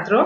छात्रों,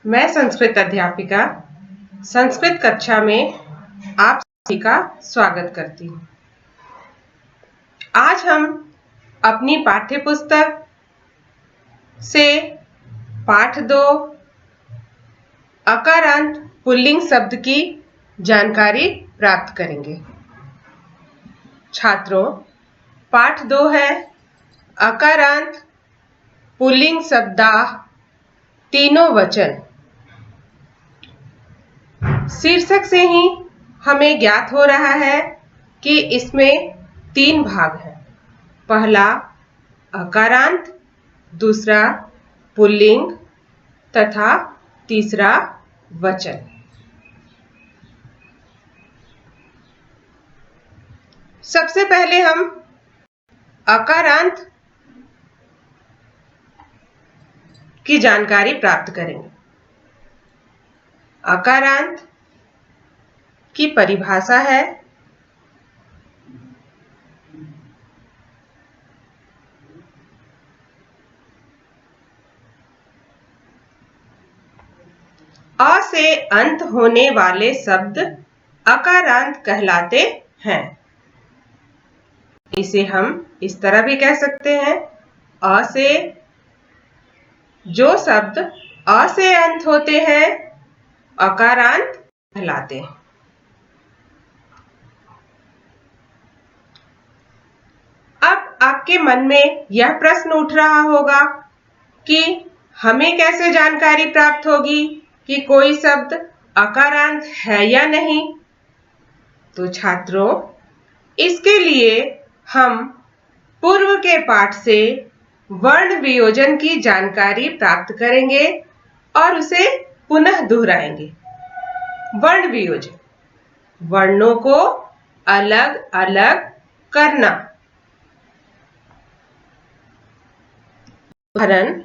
मैं संस्कृत अध्यापिका संस्कृत कक्षा में आप सभी का स्वागत करती हूँ। आज हम अपनी पाठ्य पुस्तक से पाठ 2 अकारांत पुल्लिंग शब्द की जानकारी प्राप्त करेंगे। छात्रों, पाठ 2 है अकारांत पुल्लिंग शब्दाः तीनों वचन। शीर्षक से ही हमें ज्ञात हो रहा है कि इसमें 3 भाग हैं। पहला अकारांत, दूसरा पुल्लिंग तथा तीसरा वचन। सबसे पहले हम अकारांत की जानकारी प्राप्त करेंगे। अकारांत की परिभाषा है अ से अंत होने वाले शब्द अकारांत कहलाते हैं। इसे हम इस तरह भी कह सकते हैं, अ से जो शब्द अ से अंत होते हैं अकारांत कहलाते हैं। अब आपके मन में यह प्रश्न उठ रहा होगा कि हमें कैसे जानकारी प्राप्त होगी कि कोई शब्द अकारांत है या नहीं। तो छात्रों, इसके लिए हम पूर्व के पाठ से वर्ण वियोजन की जानकारी प्राप्त करेंगे और उसे पुनः दोहराएंगे। वर्ण वियोजन, वर्णों को अलग अलग करना। उदाहरण,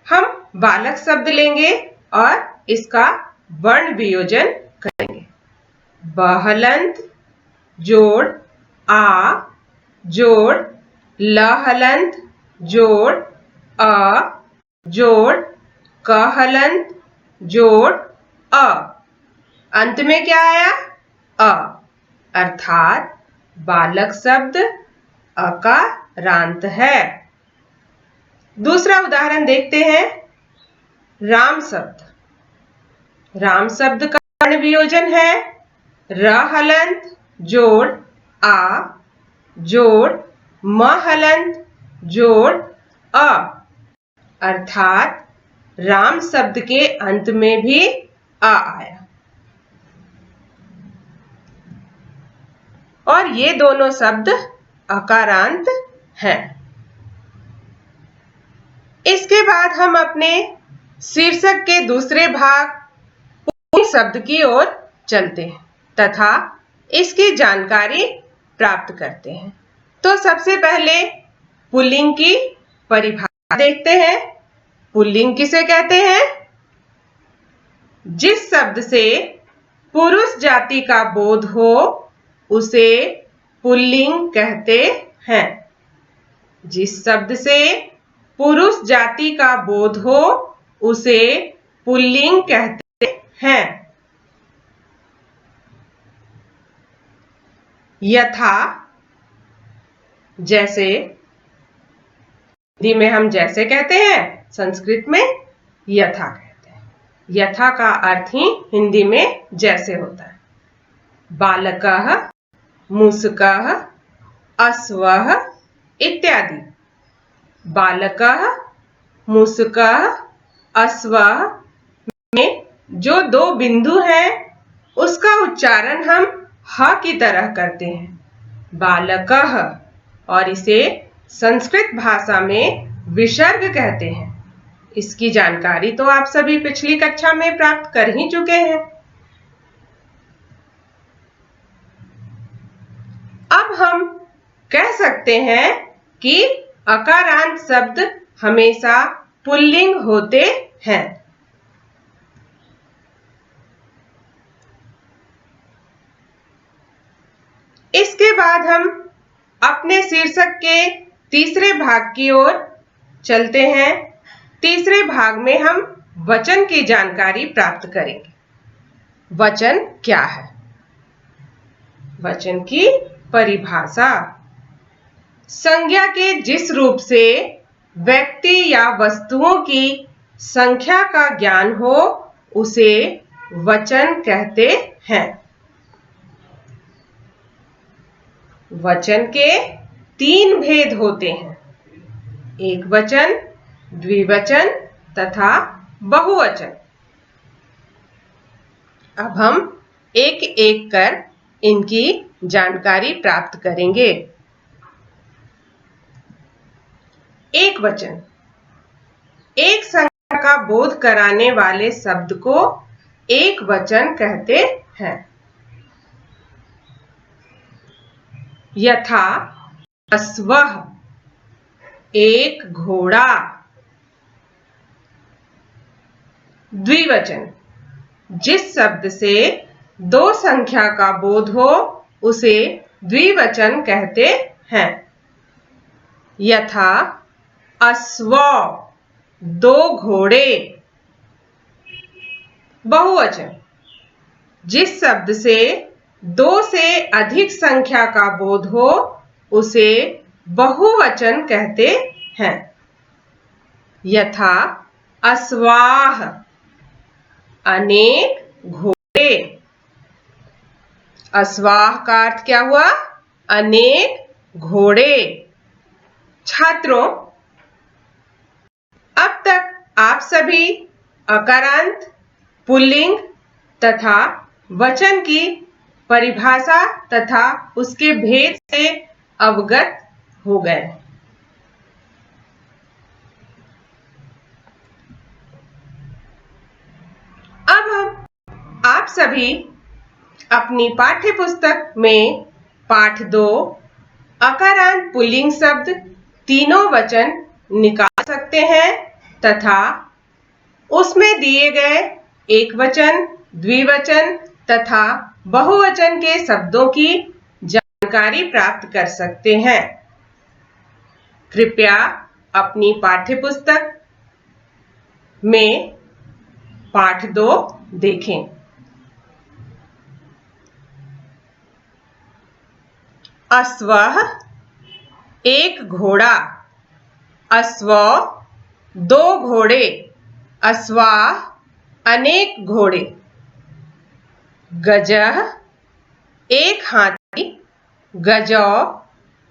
हम बालक शब्द लेंगे और इसका वर्ण वियोजन करेंगे। बहलंत जोड़ आ जोड़ लहलंत जोड़ अ जोड़ कहलंत जोड़ अ। अंत में क्या आया? अ, अर्थात बालक शब्द अकारांत है। दूसरा उदाहरण देखते हैं, राम शब्द। राम शब्द का वर्ण वियोजन है र हलंत जोड़ आ जोड़ म हलंत जोड़ अ, अर्थात राम शब्द के अंत में भी आ आया। और ये दोनों शब्द अकारांत हैं। इसके बाद हम अपने शीर्षक के दूसरे भाग पुल्लिंग शब्द की ओर चलते हैं तथा इसकी जानकारी प्राप्त करते हैं। तो सबसे पहले पुल्लिंग की परिभाषा देखते हैं। पुल्लिंग किसे कहते हैं? जिस शब्द से पुरुष जाति का बोध हो उसे पुल्लिंग कहते हैं। जिस शब्द से पुरुष जाति का बोध हो उसे पुल्लिंग कहते हैं। यथा, जैसे। हिंदी में हम जैसे कहते हैं, संस्कृत में यथा कहते हैं। यथा का अर्थ ही हिंदी में जैसे होता है। बालकः, मूषकः, अश्वः इत्यादि। बालकः, मूषकः, अश्वः में जो 2 बिंदु हैं उसका उच्चारण हम ह की तरह करते हैं, बालकः, और इसे संस्कृत भाषा में विसर्ग कहते हैं। इसकी जानकारी तो आप सभी पिछली कक्षा में प्राप्त कर ही चुके हैं। अब हम कह सकते हैं कि अकारांत शब्द हमेशा पुल्लिंग होते हैं। इसके बाद हम अपने शीर्षक के तीसरे भाग की ओर चलते हैं। तीसरे भाग में हम वचन की जानकारी प्राप्त करेंगे। वचन क्या है? वचन की परिभाषा। संज्ञा के जिस रूप से व्यक्ति या वस्तुओं की संख्या का ज्ञान हो उसे वचन कहते हैं। वचन के 3 भेद होते हैं: एक वचन, द्विवचन तथा बहुवचन। अब हम एक एक कर इनकी जानकारी प्राप्त करेंगे। एक वचन, एक संख्या का बोध कराने वाले शब्द को एक वचन कहते हैं। यथा अश्वः, एक घोड़ा। द्विवचन, जिस शब्द से 2 संख्या का बोध हो उसे द्विवचन कहते हैं। यथा अश्व, 2 घोड़े। बहुवचन, जिस शब्द से 2 से अधिक संख्या का बोध हो उसे बहुवचन कहते हैं। यथा अश्वाः, अनेक घोड़े। अश्वाः का अर्थ क्या हुआ? अनेक घोड़े। छात्रों, अब तक आप सभी अकारांत, पुल्लिंग तथा वचन की परिभाषा तथा उसके भेद से अवगत हो गए। अब हम आप सभी अपनी पाठ्य पुस्तक में पाठ 2 अकारांत पुल्लिंग शब्द तीनों वचन निकाल सकते हैं तथा उसमें दिए गए एक वचन, द्विवचन तथा बहुवचन के शब्दों की जानकारी प्राप्त कर सकते हैं। कृपया अपनी पाठ्य पुस्तक में पाठ 2 देखें। अश्वः, एक घोड़ा। अश्व, 2 घोड़े। अश्वाः, अनेक घोड़े। गजः, एक हाथी। गजौ,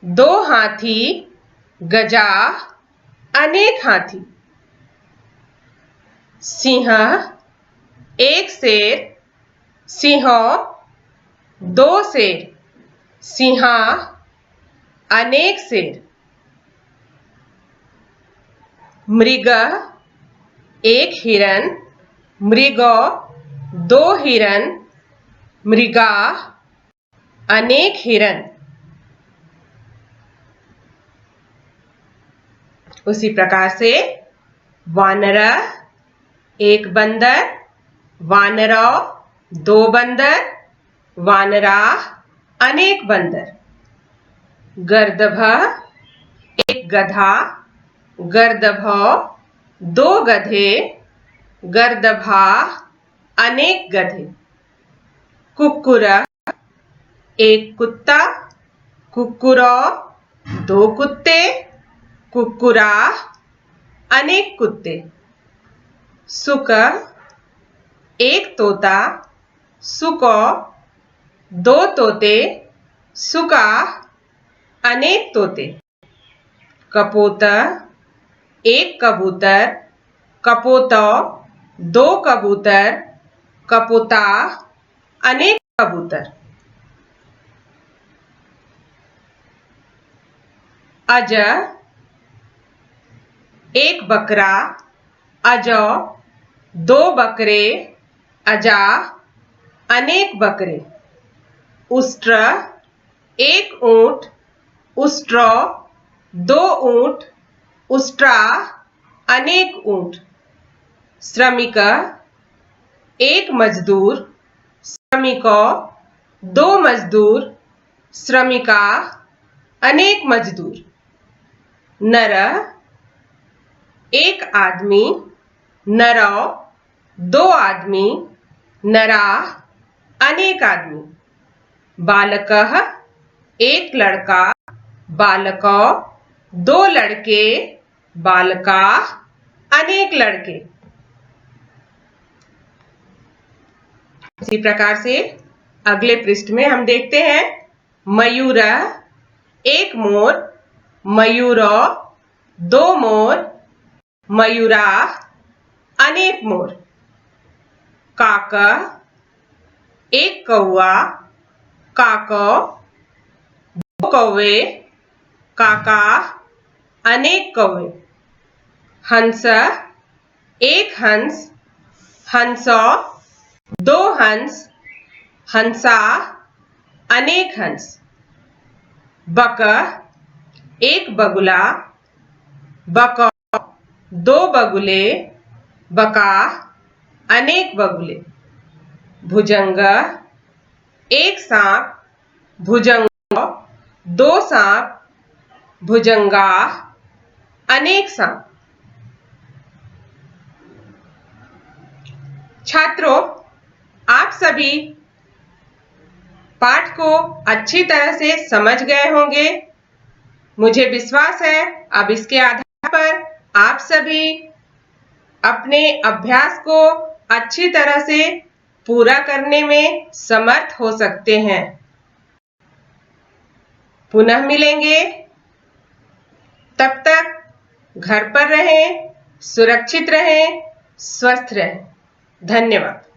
2 हाथी। गजाः, अनेक हाथी। सिंहः, एक शेर। सिंहों, 2 शेर। सिंहाः, अनेक शेर। मृगः, एक हिरन। मृगौ, 2 हिरन। मृगाः, अनेक हिरन। उसी प्रकार से वानरः, एक बंदर। वानरौ, 2 बंदर। वानराः, अनेक बंदर। गर्दभः, एक गधा। गर्दभौ, 2 गधे। गर्दभाः, अनेक गधे। कुक्कुरः, एक कुत्ता। कुक्कुरौ, 2 कुत्ते। कुक्कुराः, अनेक कुत्ते। शुकः, एक तोता। शुकौ, 2 तोते। शुकाः, अनेक तोते। कपोतः, एक कबूतर। कपोतौ, 2 कबूतर। कपोताः, अनेक कबूतर। अजः, एक बकरा। अजौ, 2 बकरे। अजाः, अनेक बकरे। उष्ट्रः, एक ऊंट। उष्ट्रौ, 2 ऊंट। उष्ट्राः, अनेक ऊंट। श्रमिकः, एक मजदूर। श्रमिकौ, 2 मजदूर। श्रमिकाः अनेक मजदूर। नरः एक आदमी, नरौ दो आदमी, नराः अनेक आदमी। बालकः एक लड़का, बालकौ दो लड़के, बालकाः अनेक लड़के। इसी प्रकार से अगले पृष्ठ में हम देखते हैं मयूरः एक मोर, मयूरौ दो मोर, मयूराः अनेक मोर। काकः एक कौआ, काकौ दो कौवे, काकाः अनेक कौवे। हंसः एक हंस, हंसौ दो हंस, हंसाः अनेक हंस। बकः एक बगुला, बकौ दो बगुले, बकाः अनेक बगुले। भुजंगः एक सांप, भुजंगौ दो सांप, भुजंगाः अनेक सांप। छात्रों, आप सभी पाठ को अच्छी तरह से समझ गए होंगे। मुझे विश्वास है अब इसके आधार पर आप सभी अपने अभ्यास को अच्छी तरह से पूरा करने में समर्थ हो सकते हैं। पुनः मिलेंगे, तब तक घर पर रहें, सुरक्षित रहें, स्वस्थ रहें। धन्यवाद।